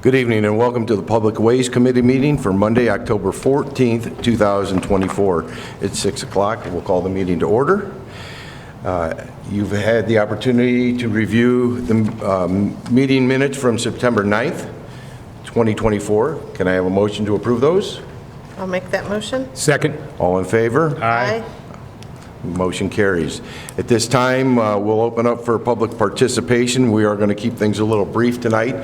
Good evening and welcome to the Public Ways Committee meeting for Monday, October 14th, 2024. It's 6 o'clock. We'll call the meeting to order. You've had the opportunity to review the meeting minutes from September 9th, 2024. Can I have a motion to approve those? I'll make that motion. Second. All in favor? Aye. Motion carries. At this time, we'll open up for public participation. We are going to keep things a little brief tonight.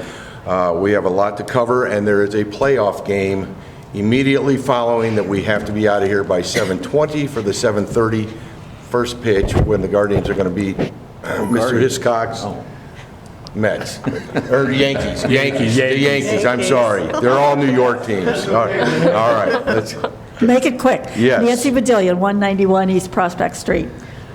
We have a lot to cover, and there is a playoff game immediately following that we have to be out of here by 7:20 for the 7:30 first pitch when the Guardians are going to beat Mr. Hiscock's Mets. Or Yankees. The Yankees. I'm sorry. They're all New York teams. All right. Let's make it quick. Yes. Nancy Badillion, 191 East Prospect Street.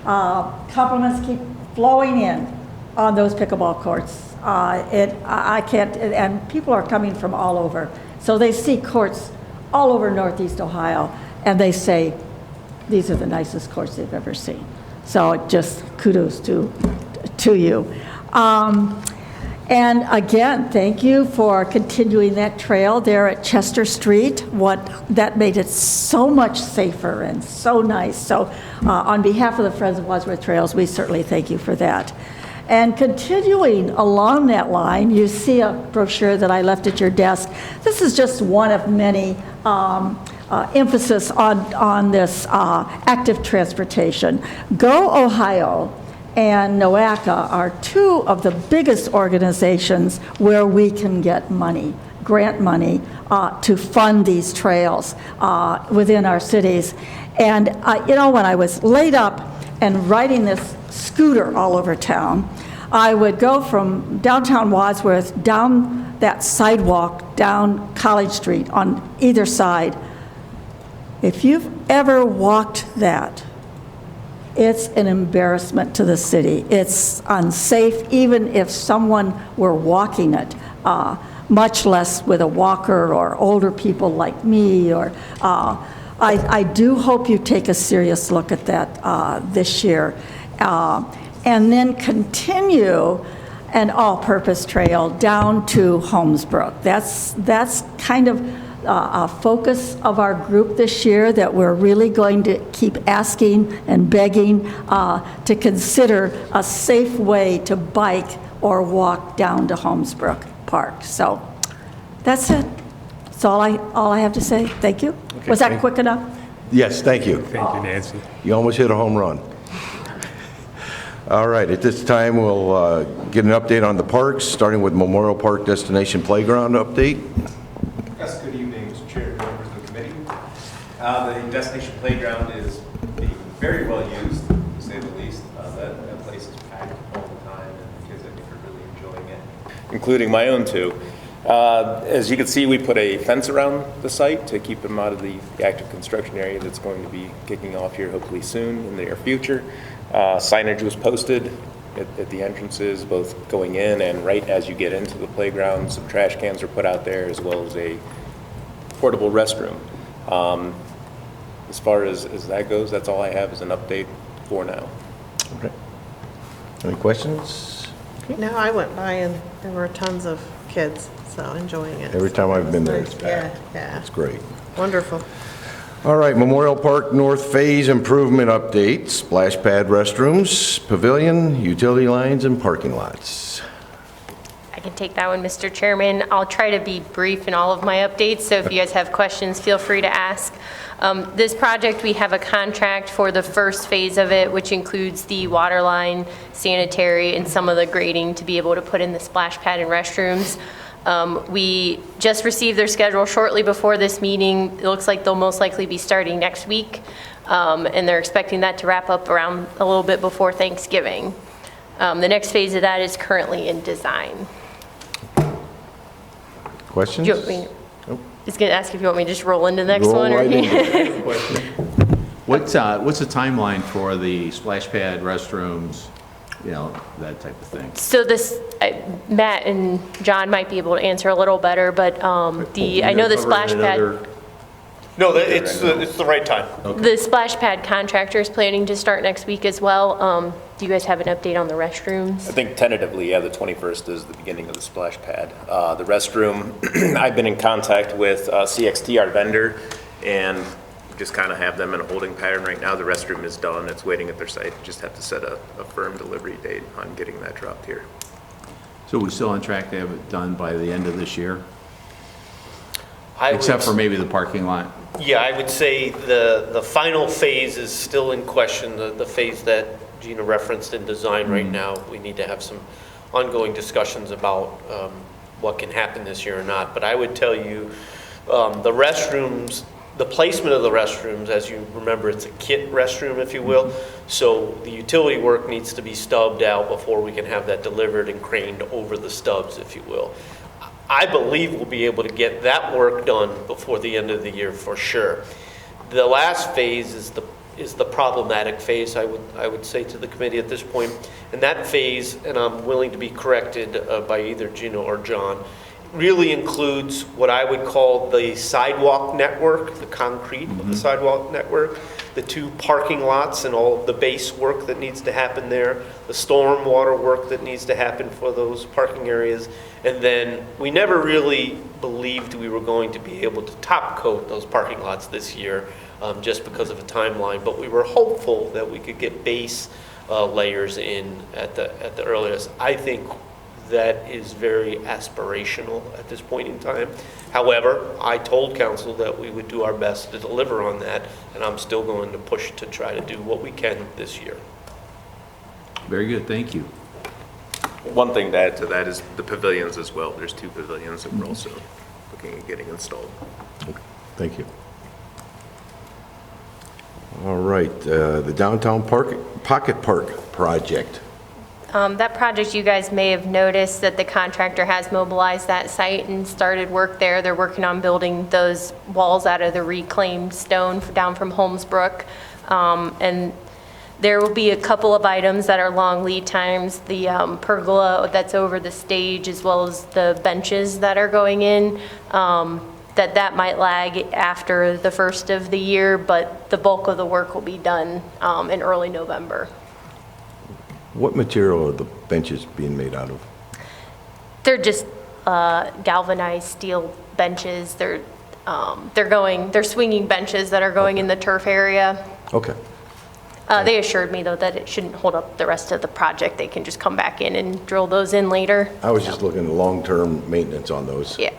Compliments keep flowing in on those pickleball courts. I can't, and people are coming from all over. So they see courts all over Northeast Ohio, and they say, these are the nicest courts they've ever seen. So just kudos to you. And again, thank you for continuing that trail there at Chester Street. That made it so much safer and so nice. So on behalf of the Friends of Wadsworth Trails, we certainly thank you for that. And continuing along that line, you see a brochure that I left at your desk. This is just one of many emphasis on this active transportation. Go Ohio and NOACA are two of the biggest organizations where we can get money, grant money, to fund these trails within our cities. And when I was laid up and riding this scooter all over town, I would go from downtown Wadsworth down that sidewalk down College Street on either side. If you've ever walked that, it's an embarrassment to the city. It's unsafe, even if someone were walking it, much less with a walker or older people like me. Or I do hope you take a serious look at that this year. And then continue an all-purpose trail down to Holmesbrook. That's kind of a focus of our group this year, that we're really going to keep asking and begging to consider a safe way to bike or walk down to Holmesbrook Park. So that's it. That's all I have to say. Thank you. Okay, Was that quick enough? Yes, thank you. Thank you, Nancy. You almost hit a home run. All right, at this time, we'll get an update on the parks, starting with Memorial Park Destination Playground update. Yes, good evening, Mr. Chair, members of the committee. The Destination Playground is being very well used, to say the least. That place is packed all the time, and the kids, I think, are really enjoying it, including my own two. As you can see, we put a fence around the site to keep them out of the active construction area that's going to be kicking off here hopefully soon in the near future. Signage was posted at the entrances, both going in and right as you get into the playground. Some trash cans are put out there, as well as a portable restroom. As far as that goes, that's all I have as an update for now. Okay. Any questions? No, I went by and there were tons of kids, so enjoying it. Every time I've been there, it's Yeah, packed. yeah. It's great. Wonderful. All right, Memorial Park North Phase Improvement Update, splash pad restrooms, pavilion, utility lines, and parking lots. I can take that one, Mr. Chairman. I'll try to be brief in all of my updates, so if you guys have questions, feel free to ask. This project, we have a contract for the first phase of it, which includes the water line, sanitary, and some of the grading to be able to put in the splash pad and restrooms. We just received their schedule shortly before this meeting. It looks like they'll most likely be starting next week, and they're expecting that to wrap up around a little bit before Thanksgiving. The next phase of that is currently in design. Questions? Do you want me, I was going to ask if you want me to just roll into the next one. Roll right into Or What's the timeline for the splash pad, restrooms, that type of thing? So this, Matt and John might be able to answer a little better, but I know the splash pad. No, it's the right time. The splash pad contractor is planning to start next week as well. Do you guys have an update on the restrooms? I think tentatively, yeah, the 21st is the beginning of the splash pad. The restroom, I've been in contact with CXT, our vendor, and just kind of have them in a holding pattern right now. The restroom is done. It's waiting at their site. Just have to set a firm delivery date on getting that dropped here. So we're still on track to have it done by the end of this year? I Except would- for maybe the parking lot? Yeah, I would say the final phase is still in question, the phase that Gina referenced in design right now. We need to have some ongoing discussions about what can happen this year or not. But I would tell you, the restrooms, the placement of the restrooms, as you remember, it's a kit restroom, if you will. So the utility work needs to be stubbed out before we can have that delivered and craned over the stubs, if you will. I believe we'll be able to get that work done before the end of the year for sure. The last phase is the problematic phase, I would say to the committee at this point. And that phase, and I'm willing to be corrected by either Gina or John, really includes what I would call the sidewalk network, the concrete of the sidewalk network, the 2 parking lots and all of the base work that needs to happen there, the storm water work that needs to happen for those parking areas. And then we never really believed we were going to be able to top coat those parking lots this year just because of a timeline, but we were hopeful that we could get base layers in at the earliest. I think that is very aspirational at this point in time. However, I told council that we would do our best to deliver on that, and I'm still going to push to try to do what we can this year. Very good, thank you. One thing to add to that is the pavilions as well. There's 2 pavilions that we're also looking at getting installed. Thank you. All right, the Downtown Pocket Park project. That project, you guys may have noticed that the contractor has mobilized that site and started work there. They're working on building those walls out of the reclaimed stone down from Holmesbrook. And there will be a couple of items that are long lead times, the pergola that's over the stage, as well as the benches that are going in, that might lag after the first of the year, but the bulk of the work will be done in early November. What material are the benches being made out of? They're just galvanized steel benches. They're swinging benches that are going in the turf area. Okay. They assured me, though, that it shouldn't hold up the rest of the project. They can just come back in and drill those in later. I was just looking at long-term maintenance on those. Yeah.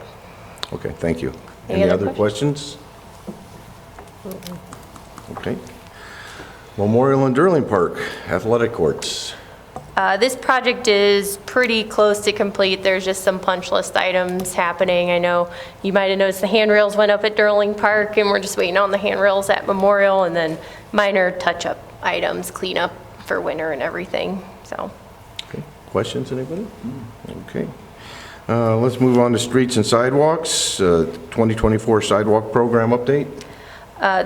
Okay, thank you. Any Any other other questions? Okay. Memorial and Durling Park Athletic Courts. This project is pretty close to complete. There's just some punch list items happening. I know you might have noticed the handrails went up at Durling Park, and we're just waiting on the handrails at Memorial, and then minor touch-up items, cleanup for winter and everything, so. Okay, questions, anybody? Okay. Let's move on to streets and sidewalks, 2024 sidewalk program update.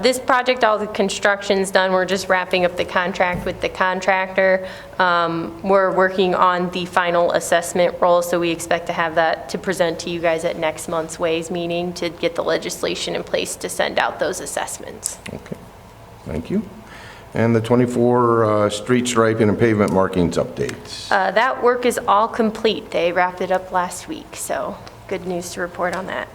This project, all the construction's done. We're just wrapping up the contract with the contractor. We're working on the final assessment roll, so we expect to have that to present to you guys at next month's Ways meeting to get the legislation in place to send out those assessments. Okay, thank you. And the 24 street striping and pavement markings updates. That work is all complete. They wrapped it up last week, so good news to report on that.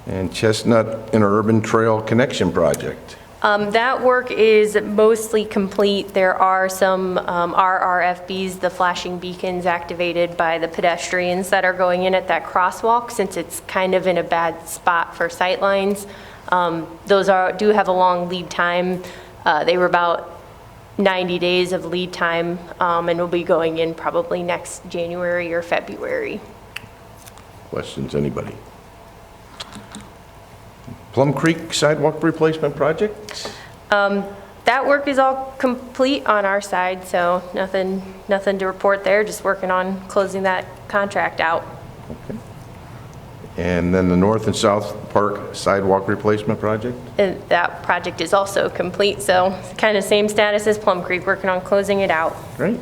And Chestnut Interurban Trail Connection Project. That work is mostly complete. There are some RRFBs, the flashing beacons activated by the pedestrians that are going in at that crosswalk, since it's kind of in a bad spot for sightlines. Those do have a long lead time. They were about 90 days of lead time, and will be going in probably next January or February. Questions, anybody? Plum Creek Sidewalk Replacement Project? That work is all complete on our side, so nothing to report there, just working on closing that contract out. Okay. And then the North and South Park Sidewalk Replacement Project? And that project is also complete, so kind of same status as Plum Creek, working on closing it out. Great.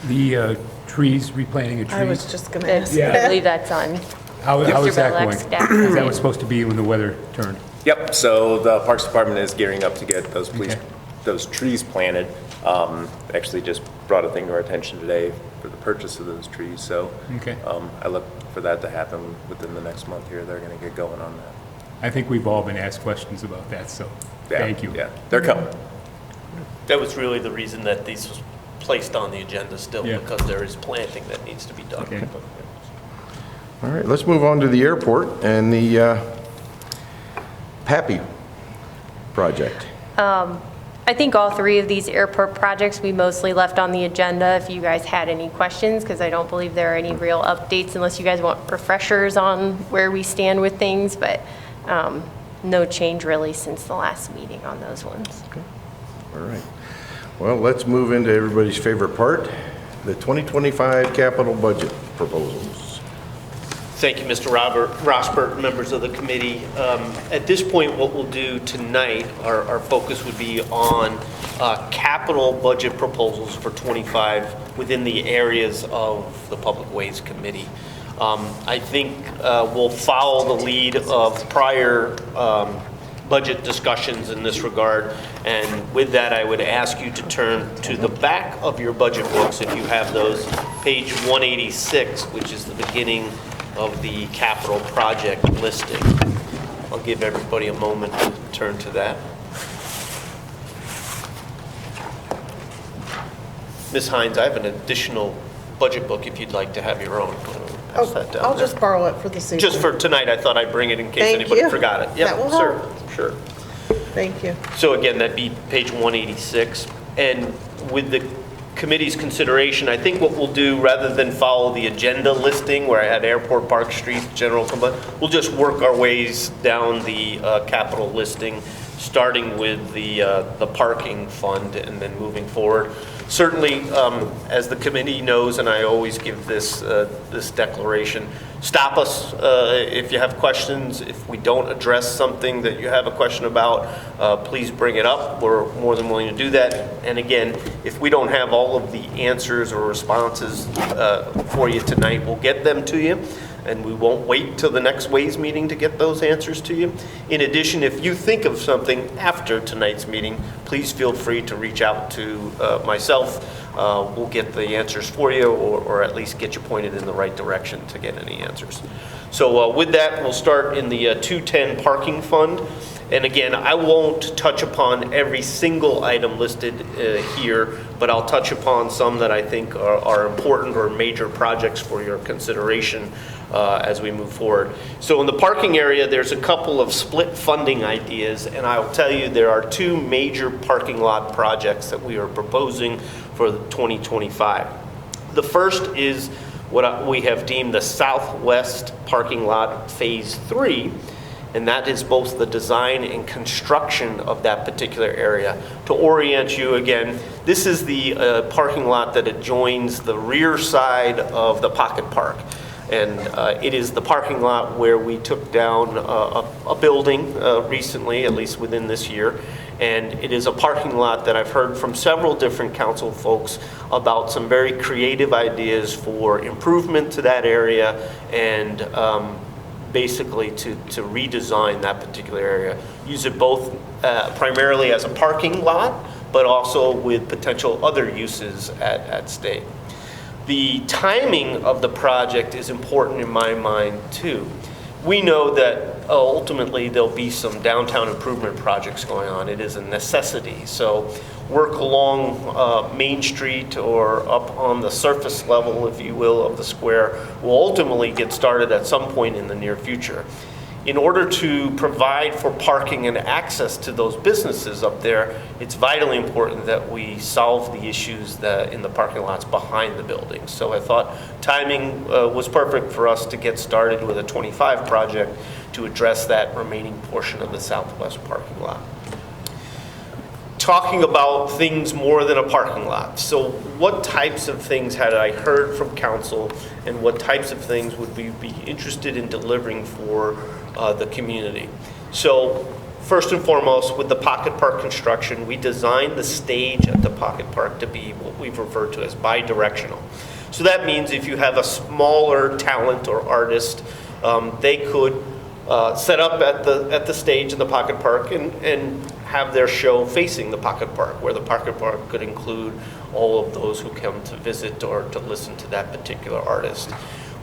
The trees, replanting of trees. I was just going to ask. I believe that's on. How is that going? Mr. Bellek's Is that what's supposed to be when the weather turned? Yep, so the Parks Department is gearing up to get those Okay. those trees planted. Actually just brought a thing to our attention today for the purchase of those trees, so Okay. I look for that to happen within the next month here. They're going to get going on that. I think we've all been asked questions about that, so Yeah, thank you. Yeah, they're coming. That was really the reason that these was placed on the agenda still, Yeah. because there is planting that needs to be done. Okay. All right, let's move on to the airport and the PAPI project. I think all three of these airport projects we mostly left on the agenda if you guys had any questions, because I don't believe there are any real updates unless you guys want refreshers on where we stand with things, but no change really since the last meeting on those ones. All right. Well, let's move into everybody's favorite part, the 2025 capital budget proposals. Thank you, Mr. Rosbert, members of the committee. At this point, what we'll do tonight, our focus would be on capital budget proposals for 25 within the areas of the Public Ways Committee. I think we'll follow the lead of prior budget discussions in this regard, and with that, I would ask you to turn to the back of your budget books, if you have those, page 186, which is the beginning of the capital project listing. I'll give everybody a moment to turn to that. Ms. Hines, I have an additional budget book if you'd like to have your own. Pass that down I'll there. just borrow it for this evening. Just for tonight, I thought I'd bring it in case Thank anybody you. forgot it. That will help. Sure. Thank you. So again, that'd be page 186. And with the committee's consideration, I think what we'll do, rather than follow the agenda listing where I had Airport, Park Street, General, we'll just work our ways down the capital listing, starting with the parking fund and then moving forward. Certainly, as the committee knows, and I always give this declaration, stop us if you have questions. If we don't address something that you have a question about, please bring it up. We're more than willing to do that. And again, if we don't have all of the answers or responses for you tonight, we'll get them to you. And we won't wait till the next Ways meeting to get those answers to you. In addition, if you think of something after tonight's meeting, please feel free to reach out to myself. We'll get the answers for you, or at least get you pointed in the right direction to get any answers. So with that, we'll start in the 210 parking fund. And again, I won't touch upon every single item listed here, but I'll touch upon some that I think are important or major projects for your consideration as we move forward. So in the parking area, there's a couple of split funding ideas, and I'll tell you there are two major parking lot projects that we are proposing for 2025. The first is what we have deemed the Southwest Parking Lot Phase 3, and that is both the design and construction of that particular area. To orient you again, this is the parking lot that adjoins the rear side of the Pocket Park. And it is the parking lot where we took down a building recently, at least within this year. And it is a parking lot that I've heard from several different council folks about some very creative ideas for improvement to that area and basically to redesign that particular area. Use it both primarily as a parking lot, but also with potential other uses at stake. The timing of the project is important in my mind too. We know that ultimately there'll be some downtown improvement projects going on. It is a necessity. So work along Main Street or up on the surface level, if you will, of the square will ultimately get started at some point in the near future. In order to provide for parking and access to those businesses up there, it's vitally important that we solve the issues that in the parking lots behind the buildings. So I thought timing was perfect for us to get started with a 25 project to address that remaining portion of the Southwest parking lot. Talking about things more than a parking lot. So what types of things had I heard from council, and what types of things would we be interested in delivering for the community? So first and foremost, with the Pocket Park construction, we designed the stage at the Pocket Park to be what we've referred to as bi-directional. So that means if you have a smaller talent or artist, they could set up at the stage in the Pocket Park and have their show facing the Pocket Park, where the Pocket Park could include all of those who come to visit or to listen to that particular artist.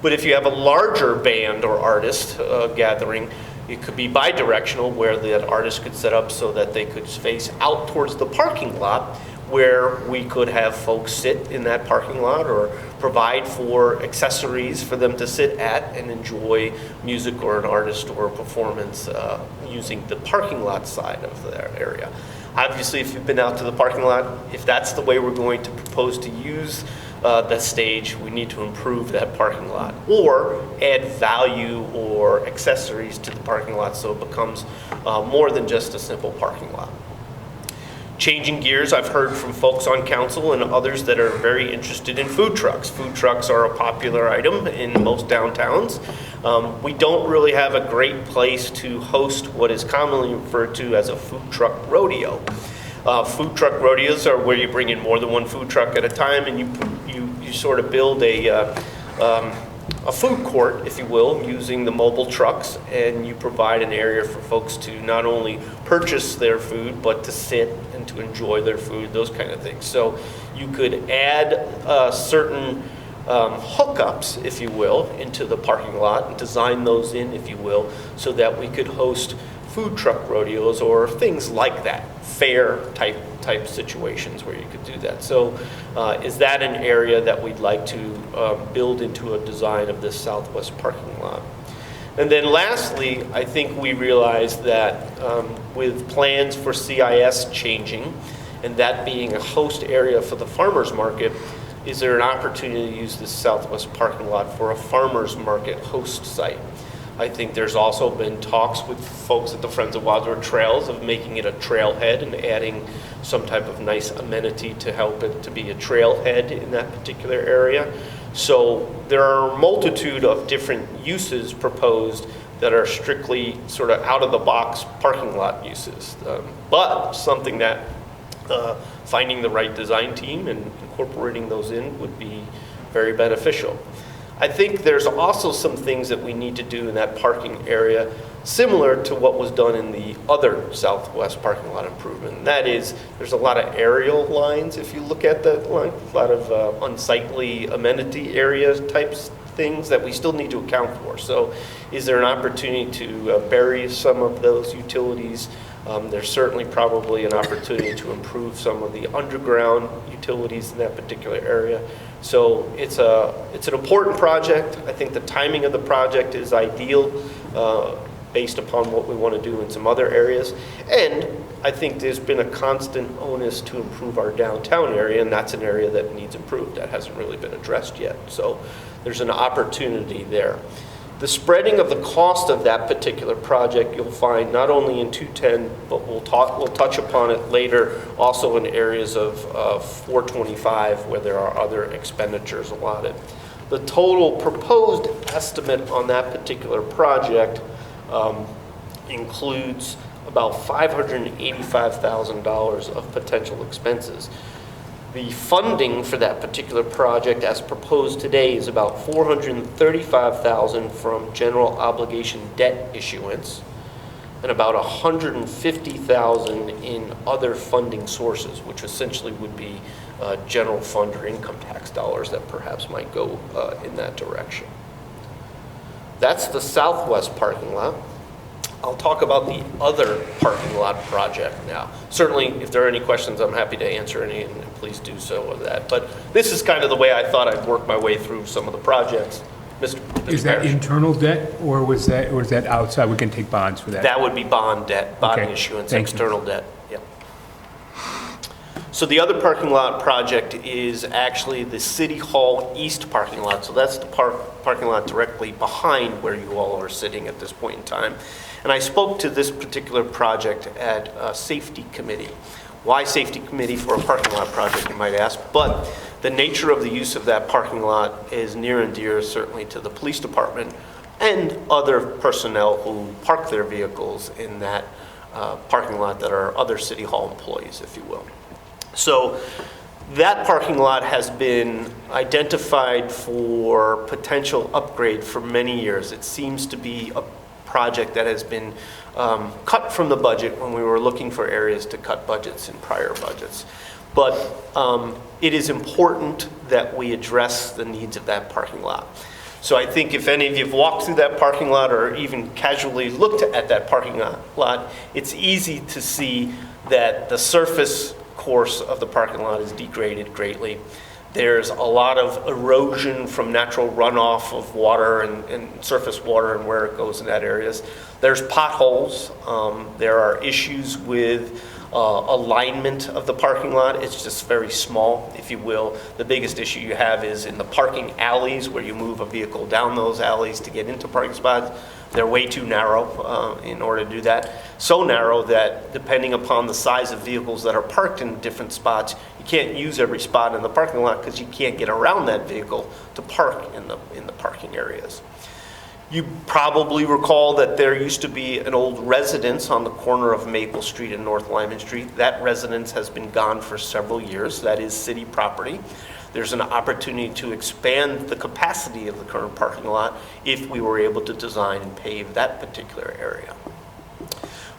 But if you have a larger band or artist gathering, it could be bi-directional, where that artist could set up so that they could face out towards the parking lot, where we could have folks sit in that parking lot or provide for accessories for them to sit at and enjoy music or an artist or a performance using the parking lot side of their area. Obviously, if you've been out to the parking lot, if that's the way we're going to propose to use the stage, we need to improve that parking lot or add value or accessories to the parking lot so it becomes more than just a simple parking lot. Changing gears, I've heard from folks on council and others that are very interested in food trucks. Food trucks are a popular item in most downtowns. We don't really have a great place to host what is commonly referred to as a food truck rodeo. Food truck rodeos are where you bring in more than one food truck at a time, and you sort of build a food court, if you will, using the mobile trucks, and you provide an area for folks to not only purchase their food, but to sit and to enjoy their food, those kind of things. So you could add certain hookups, if you will, into the parking lot and design those in, if you will, so that we could host food truck rodeos or things like that, fair type situations where you could do that. So is that an area that we'd like to build into a design of this southwest parking lot? And then lastly, I think we realized that with plans for CIS changing and that being a host area for the farmers market, is there an opportunity to use this southwest parking lot for a farmers market host site? I think there's also been talks with folks at the Friends of Wadsworth Trails of making it a trailhead and adding some type of nice amenity to help it to be a trailhead in that particular area. So there are a multitude of different uses proposed that are strictly sort of out-of-the-box parking lot uses, but something that finding the right design team and incorporating those in would be very beneficial. I think there's also some things that we need to do in that parking area similar to what was done in the other southwest parking lot improvement. And that is, there's a lot of aerial lines if you look at that line, a lot of unsightly amenity areas types things that we still need to account for. So is there an opportunity to bury some of those utilities? There's certainly probably an opportunity to improve some of the underground utilities in that particular area. So it's an important project. I think the timing of the project is ideal based upon what we want to do in some other areas. And I think there's been a constant onus to improve our downtown area, and that's an area that needs improved. That hasn't really been addressed yet. So there's an opportunity there. The spreading of the cost of that particular project you'll find not only in 210, but we'll touch upon it later, also in areas of 425 where there are other expenditures allotted. The total proposed estimate on that particular project includes about $585,000 of potential expenses. The funding for that particular project as proposed today is about $435,000 from general obligation debt issuance and about $150,000 in other funding sources, which essentially would be general fund or income tax dollars that perhaps might go in that direction. That's the southwest parking lot. I'll talk about the other parking lot project now. Certainly, if there are any questions, I'm happy to answer any, and please do so of that. But this is kind of the way I thought I'd work my way through some of the projects. Mr. Is that Parrish. internal debt, or was that outside? We can take bonds for that? That would be bond debt, bond Okay. issuance, Thank you. external debt. Yep. So the other parking lot project is actually the City Hall East parking lot. So that's the parking lot directly behind where you all are sitting at this point in time. And I spoke to this particular project at a safety committee. Why safety committee for a parking lot project, you might ask? But the nature of the use of that parking lot is near and dear certainly to the police department and other personnel who park their vehicles in that parking lot that are other City Hall employees, if you will. So that parking lot has been identified for potential upgrade for many years. It seems to be a project that has been cut from the budget when we were looking for areas to cut budgets in prior budgets. But it is important that we address the needs of that parking lot. So I think if any of you have walked through that parking lot or even casually looked at that parking lot, it's easy to see that the surface course of the parking lot is degraded greatly. There's a lot of erosion from natural runoff of water and surface water and where it goes in that areas. There's potholes. There are issues with alignment of the parking lot. It's just very small, if you will. The biggest issue you have is in the parking alleys where you move a vehicle down those alleys to get into parking spots. They're way too narrow in order to do that. So narrow that depending upon the size of vehicles that are parked in different spots, you can't use every spot in the parking lot because you can't get around that vehicle to park in the parking areas. You probably recall that there used to be an old residence on the corner of Maple Street and North Lyman Street. That residence has been gone for several years. That is city property. There's an opportunity to expand the capacity of the current parking lot if we were able to design and pave that particular area.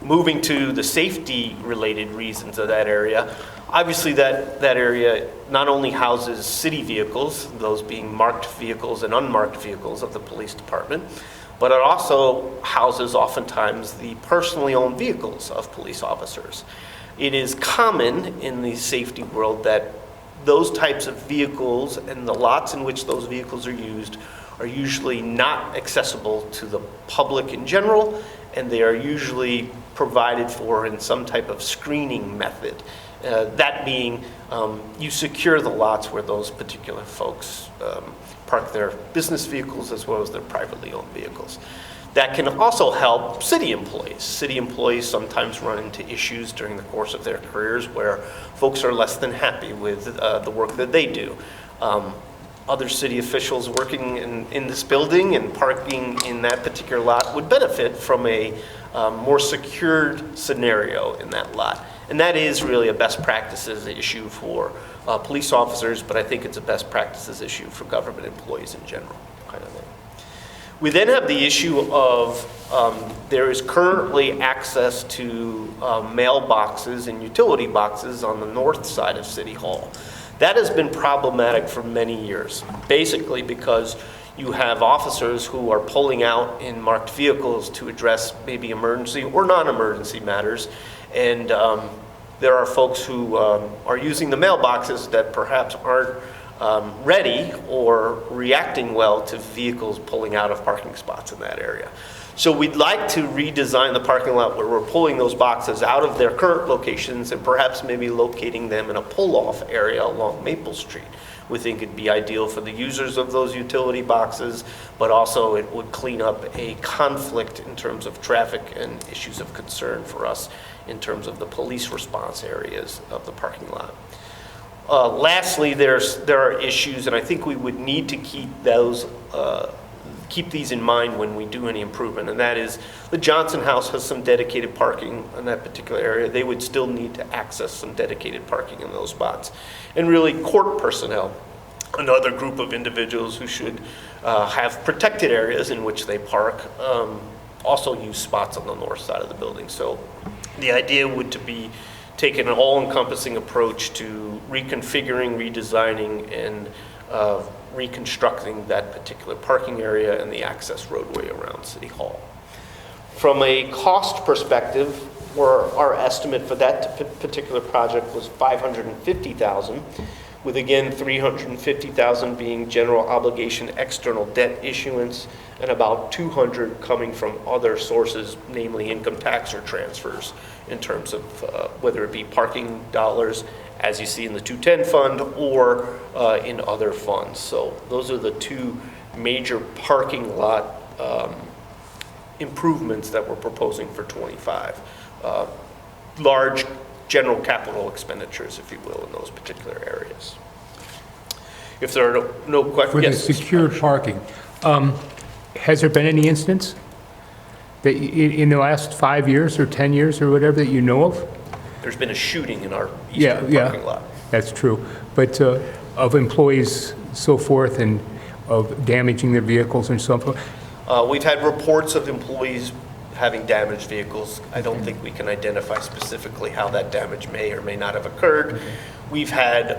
Moving to the safety-related reasons of that area, obviously that area not only houses city vehicles, those being marked vehicles and unmarked vehicles of the police department, but it also houses oftentimes the personally owned vehicles of police officers. It is common in the safety world that those types of vehicles and the lots in which those vehicles are used are usually not accessible to the public in general, and they are usually provided for in some type of screening method. That being, you secure the lots where those particular folks park their business vehicles as well as their privately owned vehicles. That can also help city employees. City employees sometimes run into issues during the course of their careers where folks are less than happy with the work that they do. Other city officials working in this building and parking in that particular lot would benefit from a more secured scenario in that lot. And that is really a best practices issue for police officers, but I think it's a best practices issue for government employees in general, kind of thing. We then have the issue of there is currently access to mailboxes and utility boxes on the north side of City Hall. That has been problematic for many years, basically because you have officers who are pulling out in marked vehicles to address maybe emergency or non-emergency matters, and there are folks who are using the mailboxes that perhaps aren't ready or reacting well to vehicles pulling out of parking spots in that area. So we'd like to redesign the parking lot where we're pulling those boxes out of their current locations and perhaps maybe locating them in a pull-off area along Maple Street. We think it'd be ideal for the users of those utility boxes, but also it would clean up a conflict in terms of traffic and issues of concern for us in terms of the police response areas of the parking lot. Lastly, there are issues, and I think we would need to keep these in mind when we do any improvement, and that is the Johnson House has some dedicated parking in that particular area. They would still need to access some dedicated parking in those spots. And really, court personnel, another group of individuals who should have protected areas in which they park, also use spots on the north side of the building. So the idea would to be taking an all-encompassing approach to reconfiguring, redesigning, and reconstructing that particular parking area and the access roadway around City Hall. From a cost perspective, our estimate for that particular project was $550,000, with again $350,000 being general obligation external debt issuance and about $200,000 coming from other sources, namely income tax or transfers, in terms of whether it be parking dollars, as you see in the 210 fund, or in other funds. So those are the two major parking lot improvements that we're proposing for 25. Large general capital expenditures, if you will, in those particular areas. If there are no questions. For the yes, secured parking, has there been any instance that in the last 5 years or 10 years or whatever that you know of? There's been a shooting in our eastern parking lot. That's true. But of employees, so forth, and of damaging their vehicles and so forth? We've had reports of employees having damaged vehicles. I don't think we can identify specifically how that damage may or may not have occurred. We've had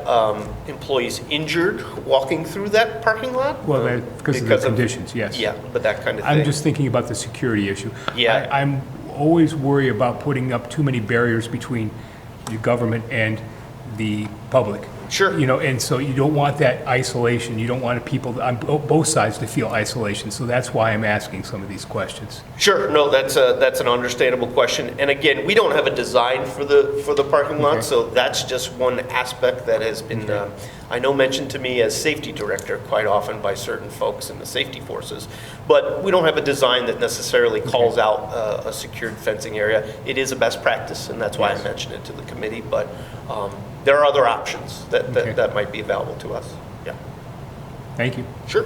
employees injured walking through that parking lot. Well, because of the conditions, yes. Yeah, but that kind of thing. I'm just thinking about the security issue. Yeah. I'm always worried about putting up too many barriers between the government and the public. Sure. You know, and so you don't want that isolation. You don't want people on both sides to feel isolation. So that's why I'm asking some of these questions. Sure, no, that's an understandable question. And again, we don't have a design for the parking lot, Okay. so that's just one aspect that has been, I know, mentioned to me as safety director quite often by certain folks in the safety forces. But we don't have a design that necessarily calls out a secured fencing area. It is a best practice, and that's why I mentioned it to the committee. But there are other options that might be available to us. Yeah. Thank you. Sure.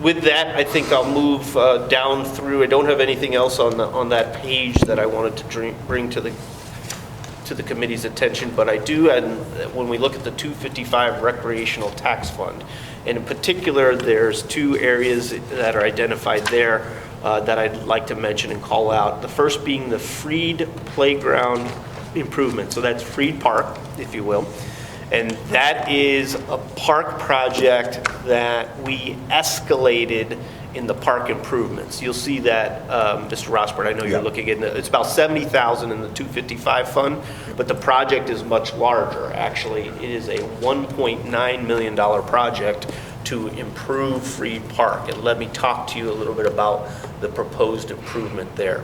With that, I think I'll move down through. I don't have anything else on that page that I wanted to bring to the committee's attention, but I do, and when we look at the 255 recreational tax fund, and in particular, there's two areas that are identified there that I'd like to mention and call out. The first being the Freed Playground improvement. So that's Freed Park, if you will. And that is a park project that we escalated in the park improvements. You'll see that, Mr. Rosberg, I know you're looking at it. It's about $70,000 in the 255 fund, but the project is much larger. Actually, it is a $1.9 million project to improve Freed Park. And let me talk to you a little bit about the proposed improvement there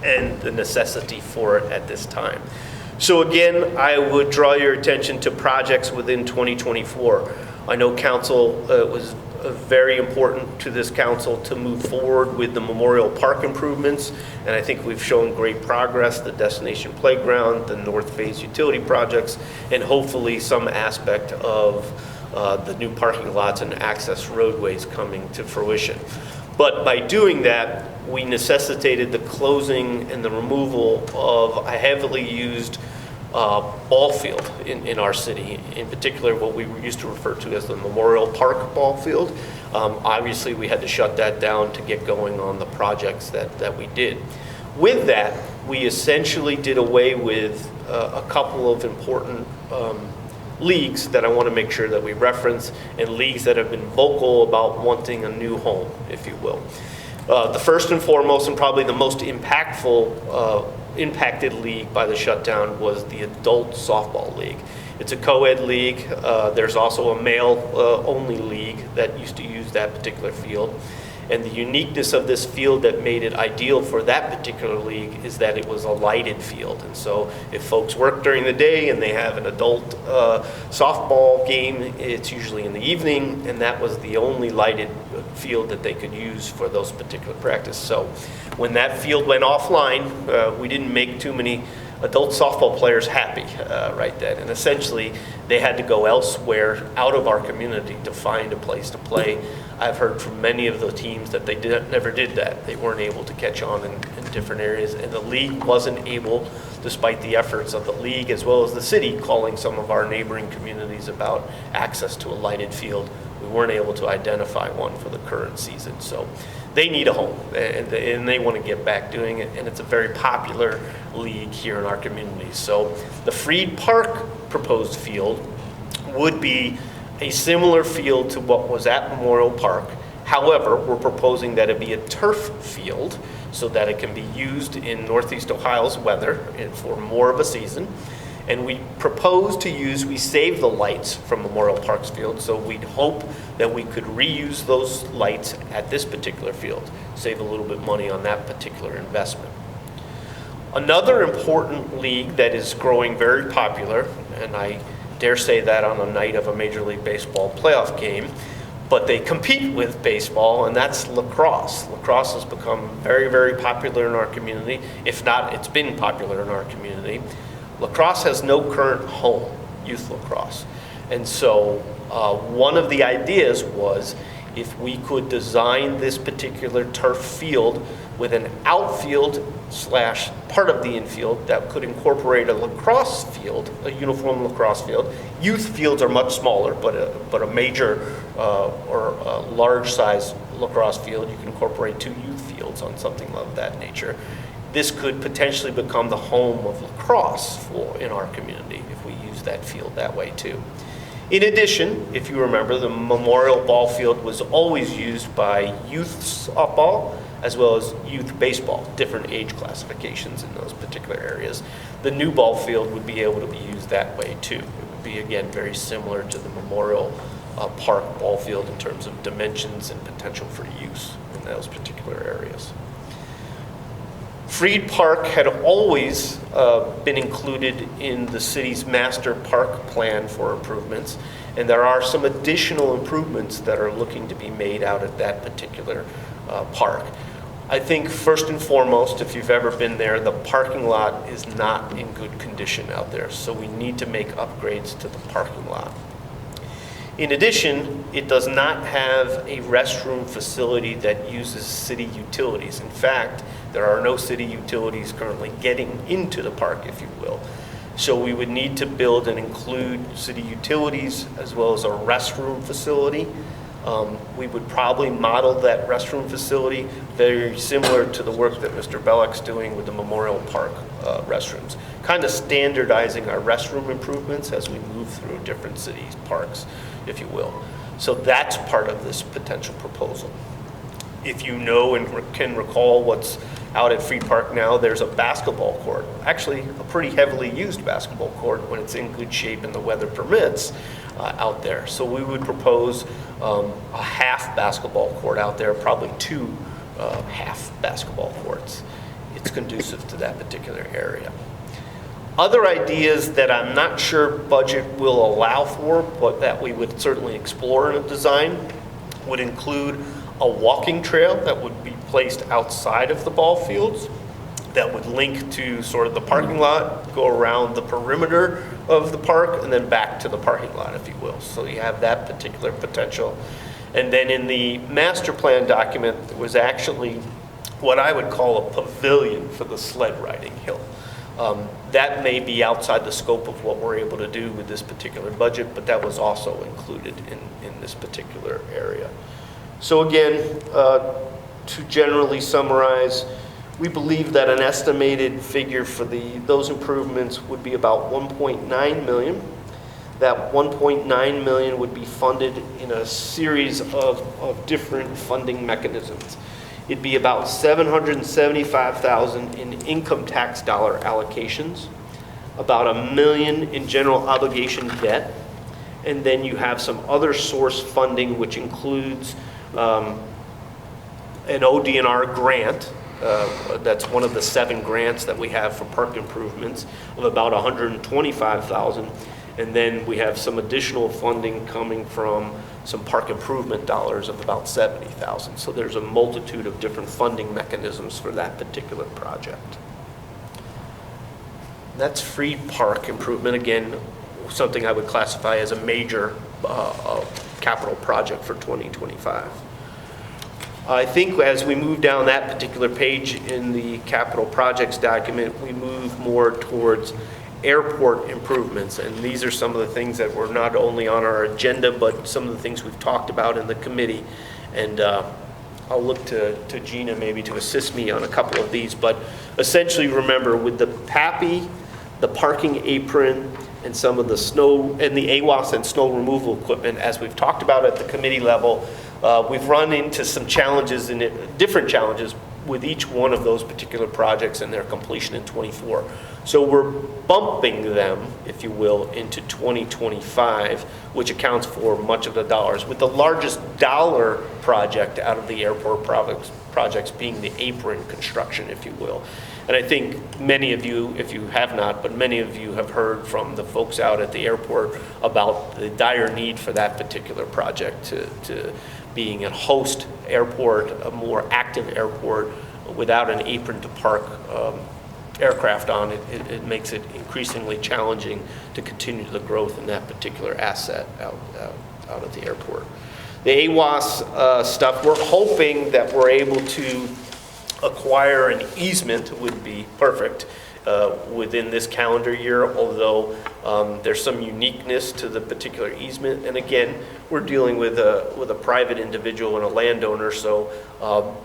and the necessity for it at this time. So again, I would draw your attention to projects within 2024. I know council, it was very important to this council to move forward with the Memorial Park improvements, and I think we've shown great progress, the Destination Playground, the North Phase utility projects, and hopefully some aspect of the new parking lots and access roadways coming to fruition. But by doing that, we necessitated the closing and the removal of a heavily used ball field in our city, in particular what we used to refer to as the Memorial Park ball field. Obviously, we had to shut that down to get going on the projects that we did. With that, we essentially did away with a couple of important leagues that I want to make sure that we reference, and leagues that have been vocal about wanting a new home, if you will. The first and foremost, and probably the most impactful, impacted league by the shutdown was the Adult Softball League. It's a co-ed league. There's also a male-only league that used to use that particular field. And the uniqueness of this field that made it ideal for that particular league is that it was a lighted field. And so if folks work during the day and they have an adult softball game, it's usually in the evening, and that was the only lighted field that they could use for those particular practice. So when that field went offline, we didn't make too many adult softball players happy right then. And essentially, they had to go elsewhere out of our community to find a place to play. I've heard from many of the teams that they never did that. They weren't able to catch on in different areas, and the league wasn't able, despite the efforts of the league as well as the city calling some of our neighboring communities about access to a lighted field. We weren't able to identify one for the current season. So they need a home, and they want to get back doing it, and it's a very popular league here in our community. So the Freed Park proposed field would be a similar field to what was at Memorial Park. However, we're proposing that it be a turf field so that it can be used in Northeast Ohio's weather and for more of a season. And we propose to use, we saved the lights from Memorial Park's field, so we'd hope that we could reuse those lights at this particular field, save a little bit money on that particular investment. Another important league that is growing very popular, and I dare say that on a night of a Major League Baseball playoff game, but they compete with baseball, and that's lacrosse. Lacrosse has become very, very popular in our community. If not, it's been popular in our community. Lacrosse has no current home, youth lacrosse. And so one of the ideas was if we could design this particular turf field with an outfield slash part of the infield that could incorporate a lacrosse field, a uniform lacrosse field. Youth fields are much smaller, but a major or a large size lacrosse field, you can incorporate 2 youth fields on something of that nature. This could potentially become the home of lacrosse in our community if we use that field that way too. In addition, if you remember, the Memorial Ball Field was always used by youth softball as well as youth baseball, different age classifications in those particular areas. The new ball field would be able to be used that way too. It would be, again, very similar to the Memorial Park ball field in terms of dimensions and potential for use in those particular areas. Freed Park had always been included in the city's master park plan for improvements, and there are some additional improvements that are looking to be made out at that particular park. I think first and foremost, if you've ever been there, the parking lot is not in good condition out there, so we need to make upgrades to the parking lot. In addition, it does not have a restroom facility that uses city utilities. In fact, there are no city utilities currently getting into the park, if you will. So we would need to build and include city utilities as well as a restroom facility. We would probably model that restroom facility very similar to the work that Mr. Bellick's doing with the Memorial Park restrooms, kind of standardizing our restroom improvements as we move through different cities, parks, if you will. So that's part of this potential proposal. If you know and can recall what's out at Freed Park now, there's a basketball court, actually a pretty heavily used basketball court when it's in good shape and the weather permits out there. So we would propose a half basketball court out there, probably 2 half basketball courts. It's conducive to that particular area. Other ideas that I'm not sure budget will allow for, but that we would certainly explore in a design, would include a walking trail that would be placed outside of the ball fields that would link to sort of the parking lot, go around the perimeter of the park, and then back to the parking lot, if you will. So you have that particular potential. And then in the master plan document, there was actually what I would call a pavilion for the sled riding hill. That may be outside the scope of what we're able to do with this particular budget, but that was also included in this particular area. So again, to generally summarize, we believe that an estimated figure for those improvements would be about $1.9 million. That $1.9 million would be funded in a series of different funding mechanisms. It'd be about $775,000 in income tax dollar allocations, about $1 million in general obligation debt, and then you have some other source funding, which includes an ODNR grant. That's one of the 7 grants that we have for park improvements of about $125,000. And then we have some additional funding coming from some park improvement dollars of about $70,000. So there's a multitude of different funding mechanisms for that particular project. That's Freed Park improvement. Again, something I would classify as a major capital project for 2025. I think as we move down that particular page in the capital projects document, we move more towards airport improvements. And these are some of the things that were not only on our agenda, but some of the things we've talked about in the committee. And I'll look to Gina maybe to assist me on a couple of these. But essentially, remember, with the PAPI, the parking apron, and some of the snow, and the AWAS and snow removal equipment, as we've talked about at the committee level, we've run into some challenges, different challenges with each one of those particular projects and their completion in '24. So we're bumping them, if you will, into 2025, which accounts for much of the dollars, with the largest dollar project out of the airport projects being the apron construction, if you will. And I think many of you, if you have not, but many of you have heard from the folks out at the airport about the dire need for that particular project to being a host airport, a more active airport. Without an apron to park aircraft on, it makes it increasingly challenging to continue the growth in that particular asset out at the airport. The AWAS stuff, we're hoping that we're able to acquire an easement, would be perfect, within this calendar year, although there's some uniqueness to the particular easement. And again, we're dealing with a private individual and a landowner, so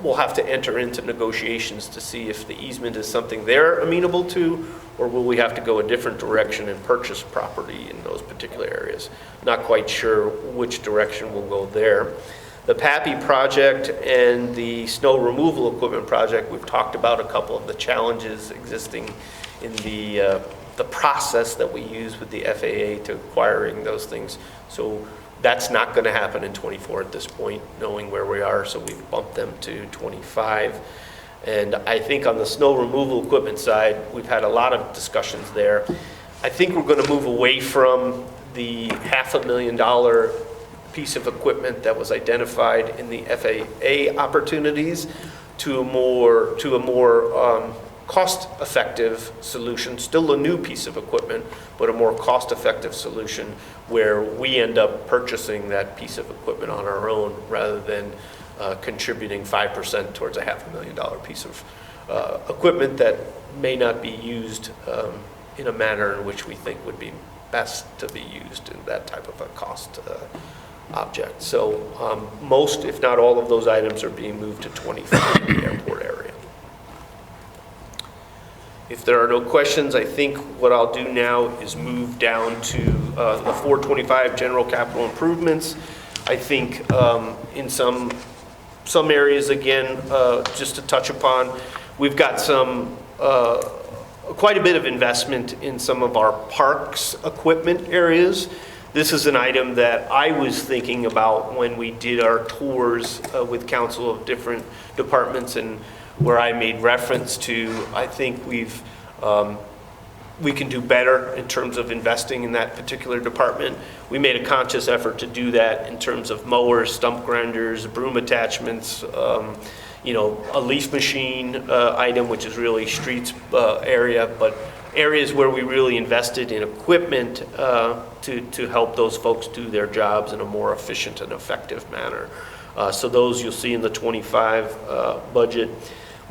we'll have to enter into negotiations to see if the easement is something they're amenable to, or will we have to go a different direction and purchase property in those particular areas. Not quite sure which direction we'll go there. The Pappy project and the snow removal equipment project, we've talked about a couple of the challenges existing in the process that we use with the FAA to acquiring those things. So that's not going to happen in '24 at this point, knowing where we are, so we've bumped them to '25. And I think on the snow removal equipment side, we've had a lot of discussions there. I think we're going to move away from the $500,000 piece of equipment that was identified in the FAA opportunities to a more cost-effective solution, still a new piece of equipment, but a more cost-effective solution where we end up purchasing that piece of equipment on our own rather than contributing 5% towards a $500,000 piece of equipment that may not be used in a manner in which we think would be best to be used in that type of a cost object. So most, if not all, of those items are being moved to 25 in the airport area. If there are no questions, I think what I'll do now is move down to the 425 general capital improvements. I think in some areas, again, just to touch upon, we've got some quite a bit of investment in some of our parks equipment areas. This is an item that I was thinking about when we did our tours with council of different departments, and where I made reference to, I think we can do better in terms of investing in that particular department. We made a conscious effort to do that in terms of mowers, stump grinders, broom attachments, a leaf machine item, which is really streets area, but areas where we really invested in equipment to help those folks do their jobs in a more efficient and effective manner. So those you'll see in the 25 budget.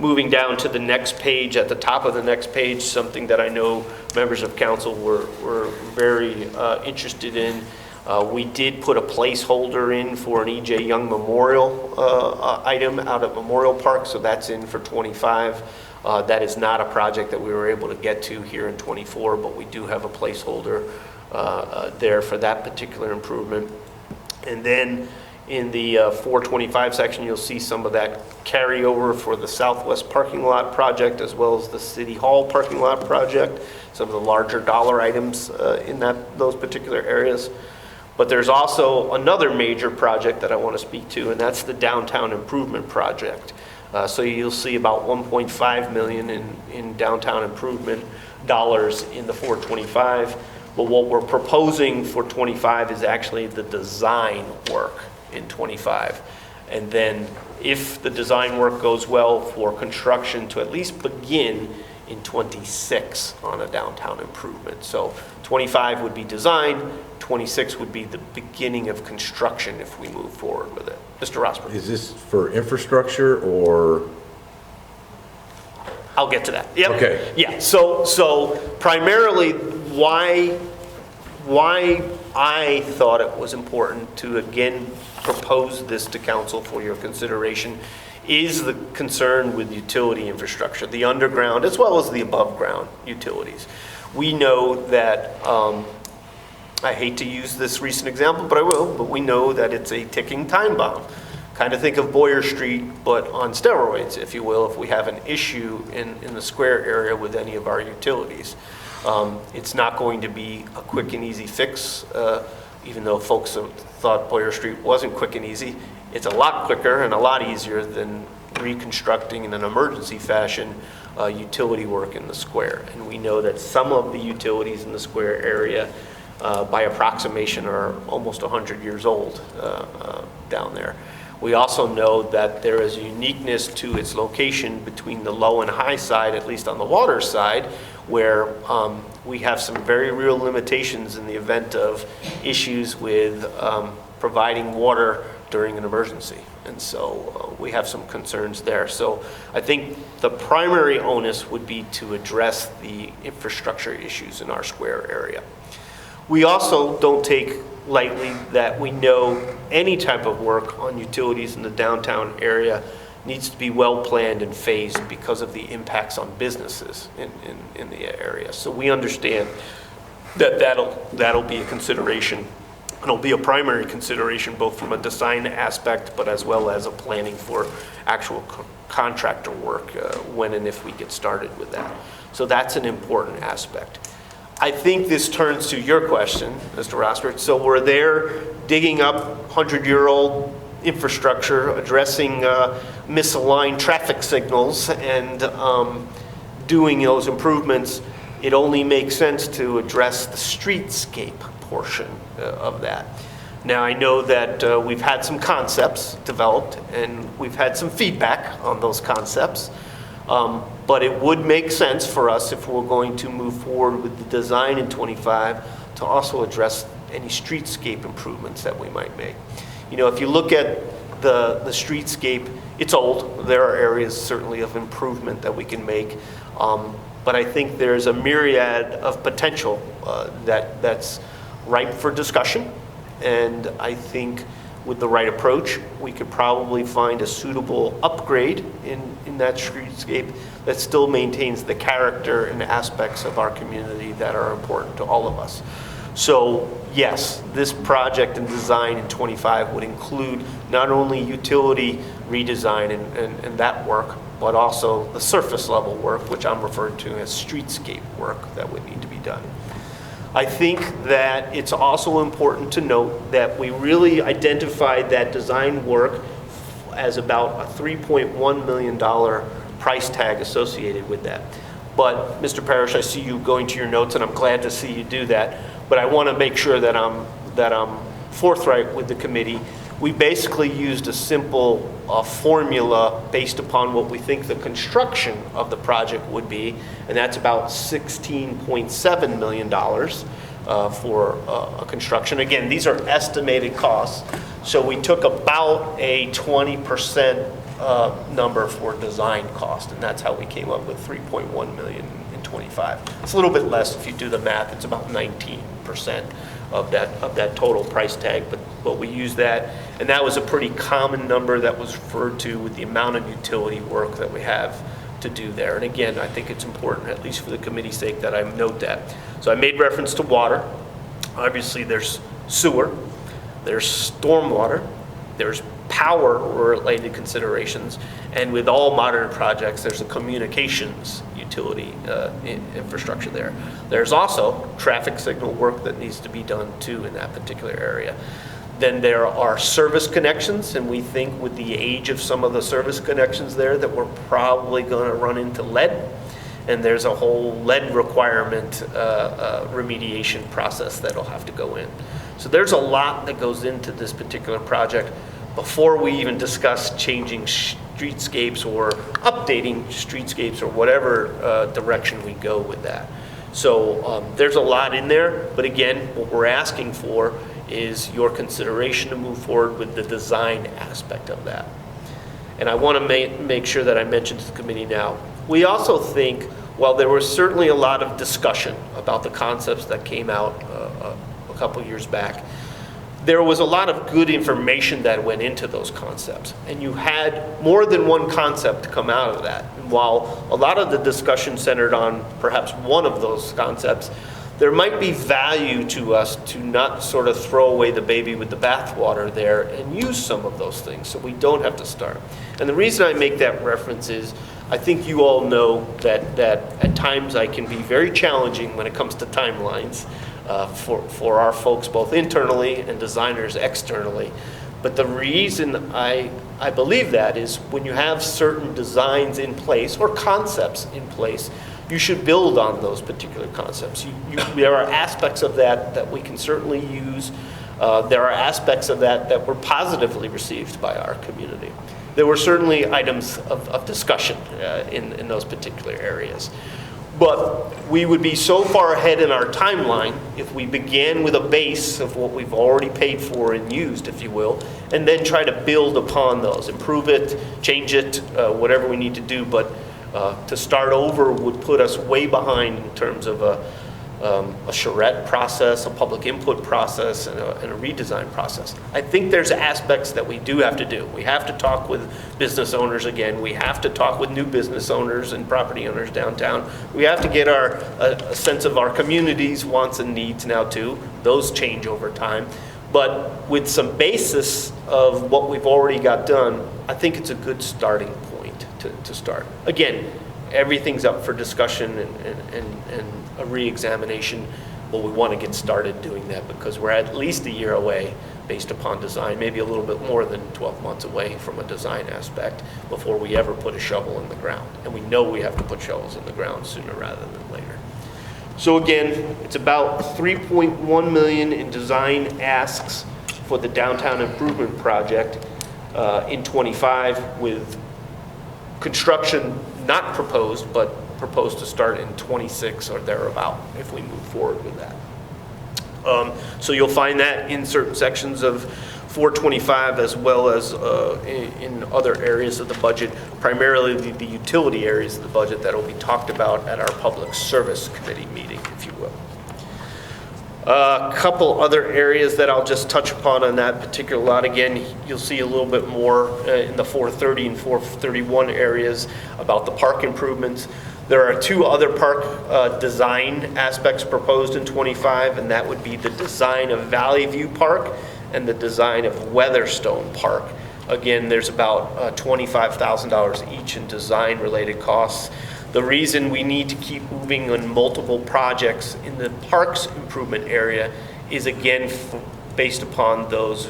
Moving down to the next page, at the top of the next page, something that I know members of council were very interested in. We did put a placeholder in for an E.J. Young Memorial item out at Memorial Park, so that's in for 25. That is not a project that we were able to get to here in 24, but we do have a placeholder there for that particular improvement. And then in the 425 section, you'll see some of that carryover for the Southwest parking lot project, as well as the City Hall parking lot project, some of the larger dollar items in those particular areas. But there's also another major project that I want to speak to, and that's the downtown improvement project. So you'll see about $1.5 million in downtown improvement dollars in the 425. But what we're proposing for 25 is actually the design work in 25. And then if the design work goes well, for construction to at least begin in 26 on a downtown improvement. So 25 would be design, 26 would be the beginning of construction if we move forward with it. Mr. Rosberg. Is this for infrastructure or? I'll get to that. Yep. Okay. Yeah, so primarily why I thought it was important to again propose this to council for your consideration is the concern with utility infrastructure, the underground as well as the above ground utilities. We know that, I hate to use this recent example, but I will, but we know that it's a ticking time bomb. Kind of think of Boyer Street, but on steroids, if you will, if we have an issue in the square area with any of our utilities. It's not going to be a quick and easy fix, even though folks thought Boyer Street wasn't quick and easy. It's a lot quicker and a lot easier than reconstructing in an emergency fashion utility work in the square. And we know that some of the utilities in the square area, by approximation, are almost 100 years old down there. We also know that there is a uniqueness to its location between the low and high side, at least on the water side, where we have some very real limitations in the event of issues with providing water during an emergency. And so we have some concerns there. So I think the primary onus would be to address the infrastructure issues in our square area. We also don't take lightly that we know any type of work on utilities in the downtown area needs to be well planned and phased because of the impacts on businesses in the area. So we understand that that'll be a consideration. It'll be a primary consideration both from a design aspect, but as well as a planning for actual contractor work when and if we get started with that. So that's an important aspect. I think this turns to your question, Mr. Rosbert. So we're there digging up 100-year-old infrastructure, addressing misaligned traffic signals, and doing those improvements. It only makes sense to address the streetscape portion of that. Now, I know that we've had some concepts developed, and we've had some feedback on those concepts. But it would make sense for us, if we're going to move forward with the design in 25, to also address any streetscape improvements that we might make. You know, if you look at the streetscape, it's old. There are areas certainly of improvement that we can make. But I think there's a myriad of potential that's ripe for discussion. And I think with the right approach, we could probably find a suitable upgrade in that streetscape that still maintains the character and aspects of our community that are important to all of us. So yes, this project and design in 25 would include not only utility redesign and that work, but also the surface level work, which I'm referring to as streetscape work that would need to be done. I think that it's also important to note that we really identified that design work as about a $3.1 million price tag associated with that. But Mr. Parrish, I see you going to your notes, and I'm glad to see you do that. But I want to make sure that I'm forthright with the committee. We basically used a simple formula based upon what we think the construction of the project would be, and that's about $16.7 million for a construction. Again, these are estimated costs, so we took about a 20% number for design cost, and that's how we came up with $3.1 million in 25. It's a little bit less if you do the math. It's about 19% of that total price tag, but we use that, and that was a pretty common number that was referred to with the amount of utility work that we have to do there. And again, I think it's important, at least for the committee's sake, that I note that. So I made reference to water. Obviously, there's sewer, there's stormwater, there's power-related considerations, and with all modern projects, there's a communications utility infrastructure there. There's also traffic signal work that needs to be done too in that particular area. Then there are service connections, and we think with the age of some of the service connections there that we're probably going to run into lead, and there's a whole lead requirement remediation process that'll have to go in. So there's a lot that goes into this particular project before we even discuss changing streetscapes or updating streetscapes or whatever direction we go with that. So there's a lot in there, but again, what we're asking for is your consideration to move forward with the design aspect of that. And I want to make sure that I mention to the committee now. We also think, while there was certainly a lot of discussion about the concepts that came out a couple years back, there was a lot of good information that went into those concepts. And you had more than one concept come out of that. And while a lot of the discussion centered on perhaps one of those concepts, there might be value to us to not sort of throw away the baby with the bathwater there and use some of those things so we don't have to start. And the reason I make that reference is I think you all know that at times I can be very challenging when it comes to timelines for our folks, both internally and designers externally. But the reason I believe that is when you have certain designs in place or concepts in place, you should build on those particular concepts. There are aspects of that we can certainly use. There are aspects of that were positively received by our community. There were certainly items of discussion in those particular areas. But we would be so far ahead in our timeline if we began with a base of what we've already paid for and used, if you will, and then try to build upon those, improve it, change it, whatever we need to do. But to start over would put us way behind in terms of a charrette process, a public input process, and a redesign process. I think there's aspects that we do have to do. We have to talk with business owners again. We have to talk with new business owners and property owners downtown. We have to get a sense of our community's wants and needs now too. Those change over time. But with some basis of what we've already got done, I think it's a good starting point to start. Again, everything's up for discussion and a re-examination, but we want to get started doing that because we're at least a year away based upon design, maybe a little bit more than 12 months away from a design aspect before we ever put a shovel in the ground. And we know we have to put shovels in the ground sooner rather than later. So again, it's about $3.1 million in design asks for the downtown improvement project in '25, with construction not proposed, but proposed to start in '26 or thereabout if we move forward with that. So you'll find that in certain sections of 425 as well as in other areas of the budget, primarily the utility areas of the budget that will be talked about at our Public Service Committee meeting, if you will. A couple other areas that I'll just touch upon on that particular lot. Again, you'll see a little bit more in the 430 and 431 areas about the park improvements. There are two other park design aspects proposed in '25, and that would be the design of Valley View Park and the design of Weatherstone Park. Again, there's about $25,000 each in design-related costs. The reason we need to keep moving on multiple projects in the parks improvement area is, again, based upon those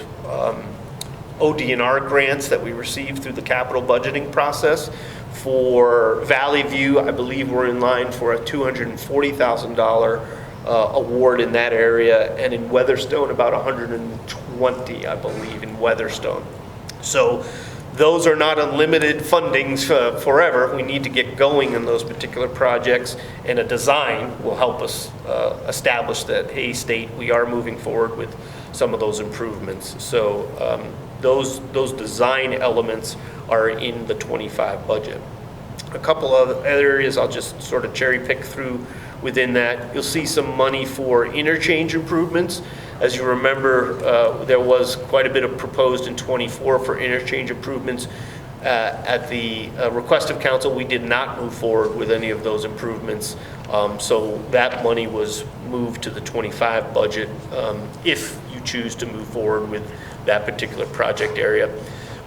OD&R grants that we received through the capital budgeting process. For Valley View, I believe we're in line for a $240,000 award in that area, and in Weatherstone about $120,000, I believe, in Weatherstone. So those are not unlimited fundings forever. We need to get going in those particular projects, and a design will help us establish that, hey, state, we are moving forward with some of those improvements. So those design elements are in the '25 budget. A couple of other areas I'll just sort of cherry pick through within that. You'll see some money for interchange improvements. As you remember, there was quite a bit of proposed in '24 for interchange improvements. At the request of council, we did not move forward with any of those improvements. So that money was moved to the '25 budget if you choose to move forward with that particular project area.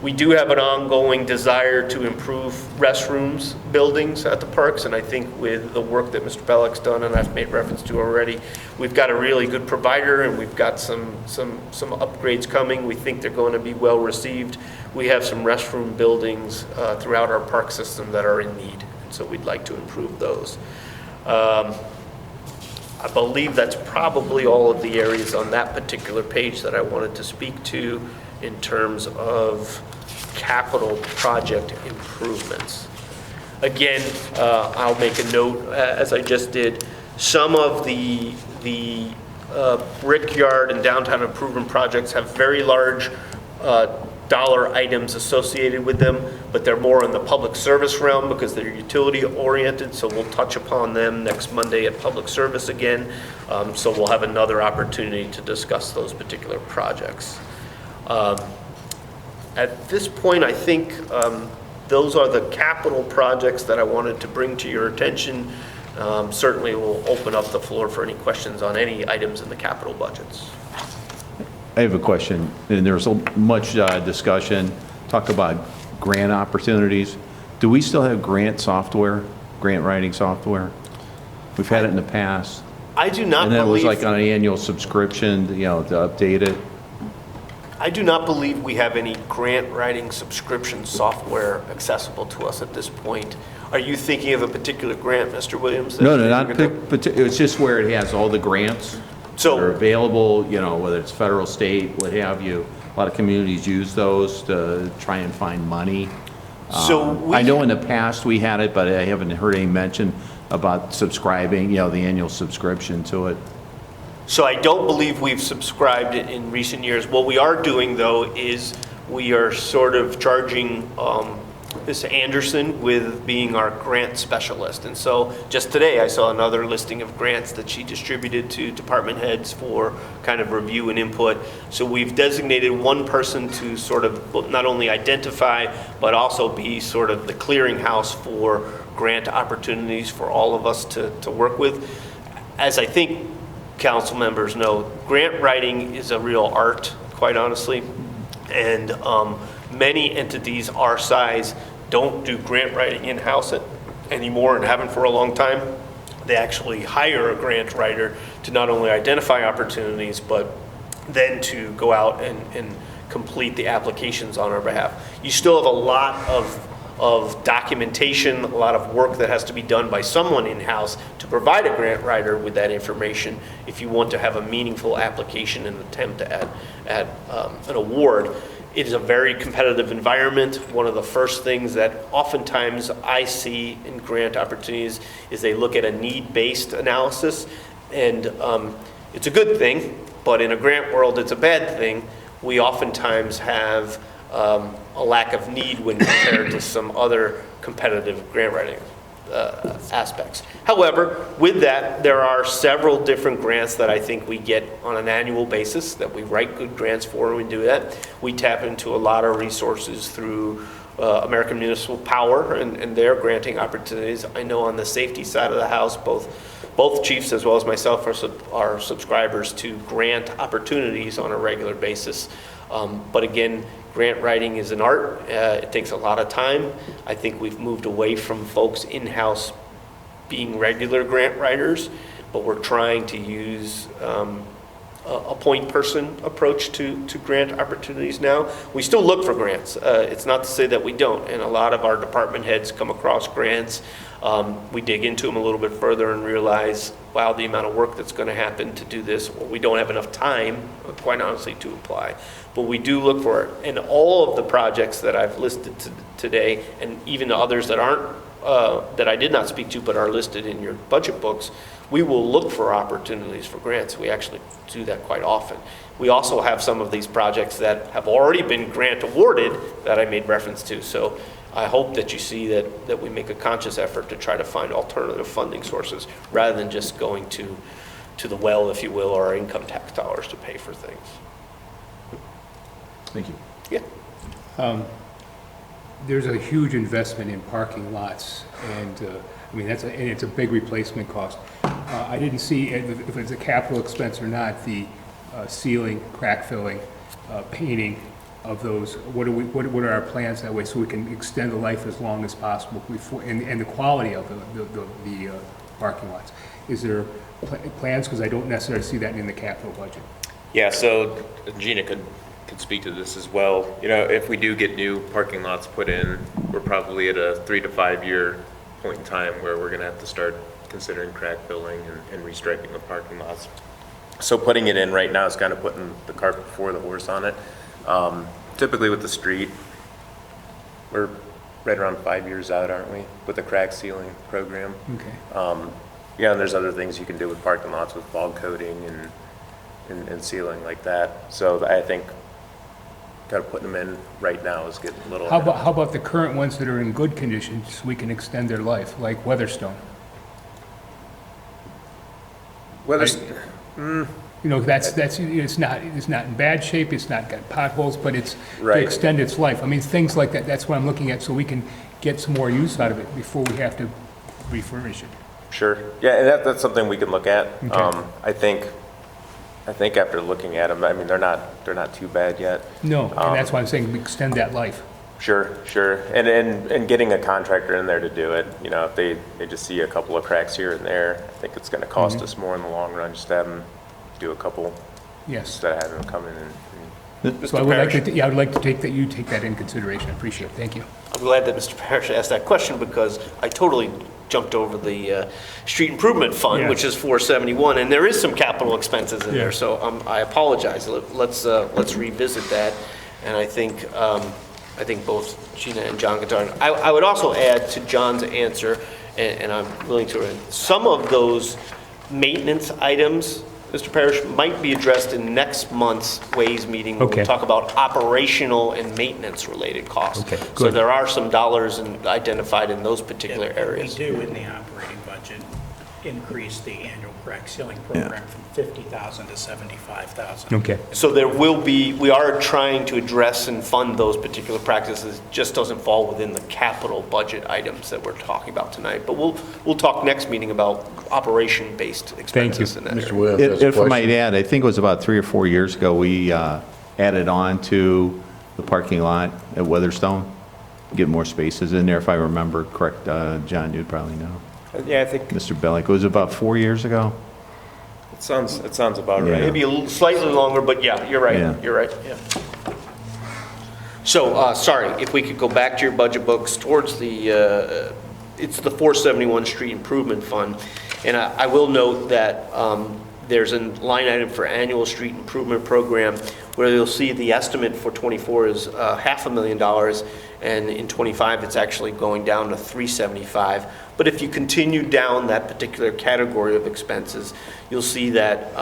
We do have an ongoing desire to improve restrooms buildings at the parks, and I think with the work that Mr. Bellick's done, and I've made reference to already, we've got a really good provider, and we've got some upgrades coming. We think they're going to be well received. We have some restroom buildings throughout our park system that are in need, so we'd like to improve those. I believe that's probably all of the areas on that particular page that I wanted to speak to in terms of capital project improvements. Again, I'll make a note, as I just did, some of the brickyard and downtown improvement projects have very large dollar items associated with them, but they're more in the public service realm because they're utility oriented, so we'll touch upon them next Monday at Public Service again. So we'll have another opportunity to discuss those particular projects. At this point, I think those are the capital projects that I wanted to bring to your attention. Certainly we'll open up the floor for any questions on any items in the capital budgets. I have a question, and there's much discussion, talk about grant opportunities. Do we still have grant software, grant writing software? We've had it in the past. I do not believe... And then it was like on an annual subscription, to update it. I do not believe we have any grant writing subscription software accessible to us at this point. Are you thinking of a particular grant, Mr. Williams? No, not it's just where it has all the grants that are available, whether it's federal, state, what have you. A lot of communities use those to try and find money. I know in the past we had it, but I haven't heard any mention. about subscribing, the annual subscription to it? So I don't believe we've subscribed it in recent years. What we are doing, though, is we are sort of charging Ms. Anderson with being our grant specialist. And so just today, I saw another listing of grants that she distributed to department heads for kind of review and input. So we've designated one person to sort of not only identify, but also be sort of the clearinghouse for grant opportunities for all of us to work with. As I think council members know, grant writing is a real art, quite honestly. And many entities our size don't do grant writing in-house anymore and haven't for a long time. They actually hire a grant writer to not only identify opportunities, but then to go out and complete the applications on our behalf. You still have a lot of documentation, a lot of work that has to be done by someone in-house to provide a grant writer with that information if you want to have a meaningful application and attempt at an award. It is a very competitive environment. One of the first things that oftentimes I see in grant opportunities is they look at a need-based analysis, and it's a good thing, but in a grant world it's a bad thing. We oftentimes have a lack of need when compared to some other competitive grant writing aspects. However, with that, there are several different grants that I think we get on an annual basis that we write good grants for, and we do that. We tap into a lot of resources through American Municipal Power and their granting opportunities. I know on the safety side of the house, both chiefs as well as myself are subscribers to grant opportunities on a regular basis. But again, grant writing is an art. It takes a lot of time. I think we've moved away from folks in-house being regular grant writers, but we're trying to use a point person approach to grant opportunities now. We still look for grants. It's not to say that we don't, and a lot of our department heads come across grants. We dig into them a little bit further and realize, wow, the amount of work that's going to happen to do this, or we don't have enough time, quite honestly, to apply. But we do look for it. And all of the projects that I've listed today, and even the others that aren't, that I did not speak to but are listed in your budget books, we will look for opportunities for grants. We actually do that quite often. We also have some of these projects that have already been grant awarded that I made reference to. So I hope that you see that we make a conscious effort to try to find alternative funding sources rather than just going to the well, if you will, or our income tax dollars to pay for things. Thank you. Yeah. There's a huge investment in parking lots, and I mean, and it's a big replacement cost. I didn't see if it's a capital expense or not, the ceiling, crack filling, painting of those. What are our plans that way so we can extend the life as long as possible before, and the quality of the parking lots? Is there plans? Because I don't necessarily see that in the capital budget. Yeah, so Gina could speak to this as well. You know, if we do get new parking lots put in, we're probably at a 3 to 5 year point in time where we're gonna have to start considering crack filling and restriping the parking lots. So putting it in right now is kind of putting the cart before the horse on it. Typically with the street, we're right around 5 years out, aren't we, with the crack sealing program? Okay. Yeah, and there's other things you can do with parking lots with fog coating and sealing like that. So I think kind of putting them in right now is getting a little. How about the current ones that are in good condition so we can extend their life, like Weatherstone? You know, that's it's not in bad shape. It's not got potholes, but it's Right. to extend its life. I mean, things like that. That's what I'm looking at, so we can get some more use out of it before we have to refurnish it. Sure. Yeah, and that's something we can look at. Okay. I think after looking at them, I mean, they're not too bad yet. No, and that's why I'm saying we extend that life. Sure. And getting a contractor in there to do it, you know, if they just see a couple of cracks here and there, I think it's going to cost us more in the long run just to have them do a couple Yes. instead of having them come in and So I would like to take that in consideration. I appreciate it. Thank you. I'm glad that Mr. Parrish asked that question because I totally jumped over the street improvement fund, Yes. which is 471, and there is some capital expenses in Yeah. there, so I apologize. Let's revisit that, and I think both Gina and John can talk. I would also add to John's answer, and I'm willing to, some of those maintenance items, Mr. Parrish, might be addressed in next month's Ways meeting. When Okay. we talk about operational and maintenance-related costs. Okay, So good. there are some dollars identified in those particular Yeah, areas. We do, in the operating budget, increase the annual crack sealing program from 50,000 to 75,000. Okay. So there will be, we are trying to address and fund those particular practices. It just doesn't fall within the capital budget items that we're talking about tonight. But we'll talk next meeting about operation-based expenses in that Mr. area. Williams has a If I might question. add, I think it was about 3 or 4 years ago, we added on to the parking lot at Weatherstone, get more spaces in there, if I remember correct. John, you'd probably know. Yeah, I think Mr. Bellick, it was about 4 years ago? it sounds about Yeah. right. Maybe slightly longer, but yeah, you're right. Yeah. You're right, yeah. So, sorry, if we could go back to your budget books towards the, it's the 471 Street Improvement Fund. And I will note that there's a line item for annual street improvement program where you'll see the estimate for '24 is $500,000, and in '25 it's actually going down to $375,000. But if you continue down that particular category of expenses, you'll see that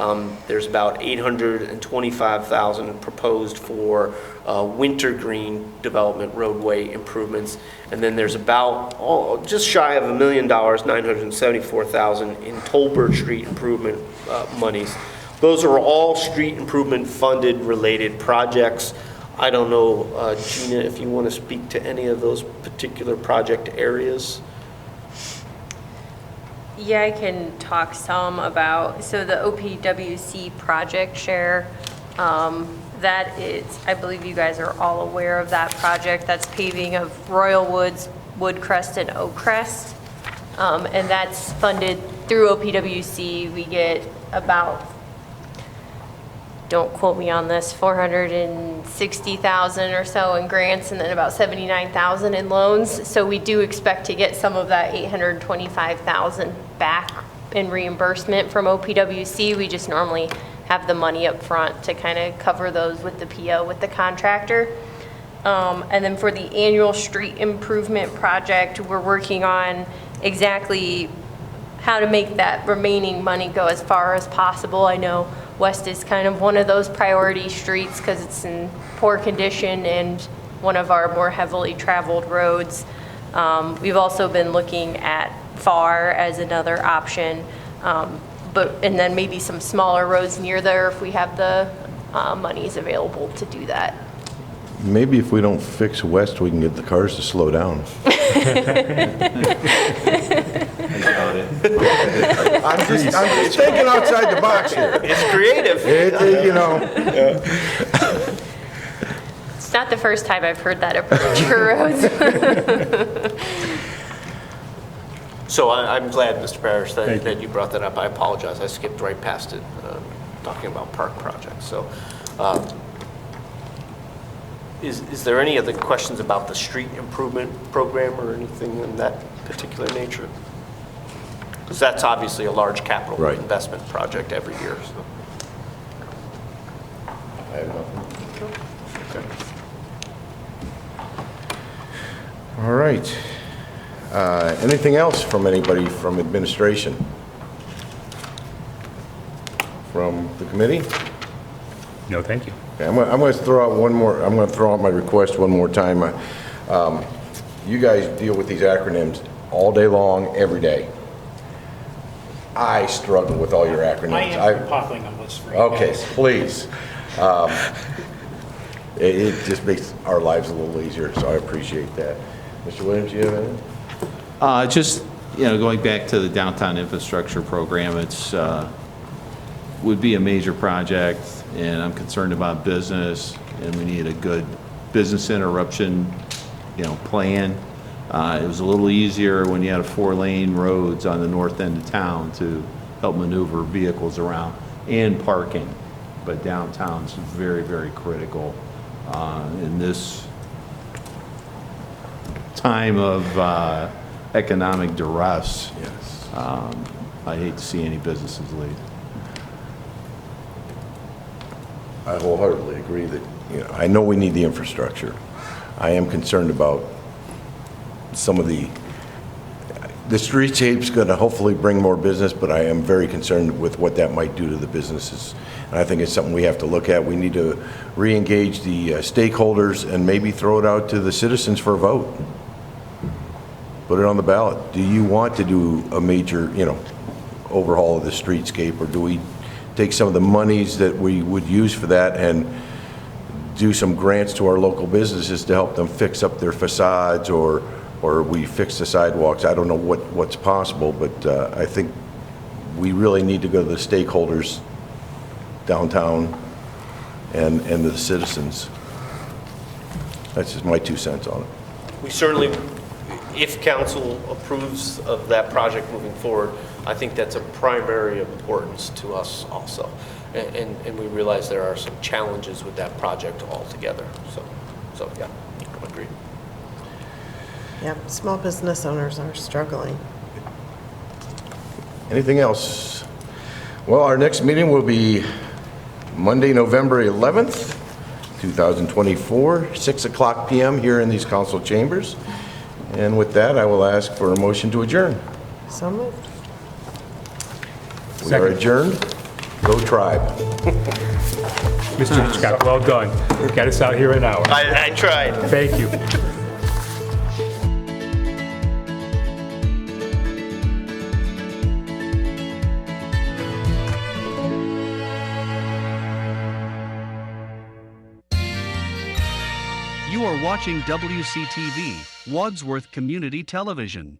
there's about $825,000 proposed for wintergreen development roadway improvements. And then there's about just shy of $1 million, $974,000 in Tolbert Street improvement monies. Those are all street improvement funded related projects. I don't know, Gina, if you want to speak to any of those particular project areas. Yeah, I can talk some about, so the OPWC project share, that is, I believe you guys are all aware of that project. That's paving of Royal Woods, Woodcrest, and Oakcrest. And that's funded through OPWC. We get about, don't quote me on this, 460,000 or so in grants and then about 79,000 in loans. So we do expect to get some of that 825,000 back in reimbursement from OPWC. We just normally have the money up front to kind of cover those with the PO with the contractor. And then for the annual street improvement project, we're working on exactly how to make that remaining money go as far as possible. I know West is kind of one of those priority streets because it's in poor condition and one of our more heavily traveled roads. We've also been looking at FAR as another option, and then maybe some smaller roads near there if we have the monies available to do that. Maybe if we don't fix West, we can get the cars to slow down. I'm just thinking outside the box here. It's creative. You know, It's not the first time I've heard that approach for roads. So I'm glad, Mr. Parrish, that you brought that up. I apologize. I skipped right past it, talking about park projects. So is there any other questions about the street improvement program or anything in that particular nature? Because that's obviously a large capital Right. investment project every year. So. I have nothing. Okay. All right. Anything else from anybody from administration? From the committee? No, thank you. Okay, I'm going to throw out one more, I'm going to throw out my request one more time. You guys deal with these acronyms all day long, every day. I struggle with all your acronyms. I am compiling a list for you Okay, guys. please. It just makes our lives a little easier, so I appreciate that. Mr. Williams, you have anything? Just, going back to the downtown infrastructure program, it's, would be a major project, and I'm concerned about business, and we need a good business interruption, plan. It was a little easier when you had 4-lane roads on the north end of town to help maneuver vehicles around and parking. But downtown's very, very critical in this time of economic duress. Yes. I hate to see any businesses leave. I wholeheartedly agree that, I know we need the infrastructure. I am concerned about some of the the streetscape's going to hopefully bring more business, but I am very concerned with what that might do to the businesses. And I think it's something we have to look at. We need to re-engage the stakeholders and maybe throw it out to the citizens for a vote. Put it on the ballot. Do you want to do a major, overhaul of the streetscape, or do we take some of the monies that we would use for that and do some grants to our local businesses to help them fix up their facades, or we fix the sidewalks? I don't know what's possible, but I think we really need to go to the stakeholders downtown and the citizens. That's just my 2 cents on it. We certainly, if council approves of that project moving forward, I think that's a primary importance to us also. And we realize there are some challenges with that project altogether. So yeah, agreed. Yeah, small business owners are struggling. Anything else? Well, our next meeting will be Monday, November 11th, 2024, 6 o'clock p.m. here in these council chambers. And with that, I will ask for a motion to adjourn. So moved. We are adjourned. Go Tribe. Mr. Hitchcock, well done. Got us out here in an hour. I tried. Thank you. You are watching WCTV, Wadsworth Community Television.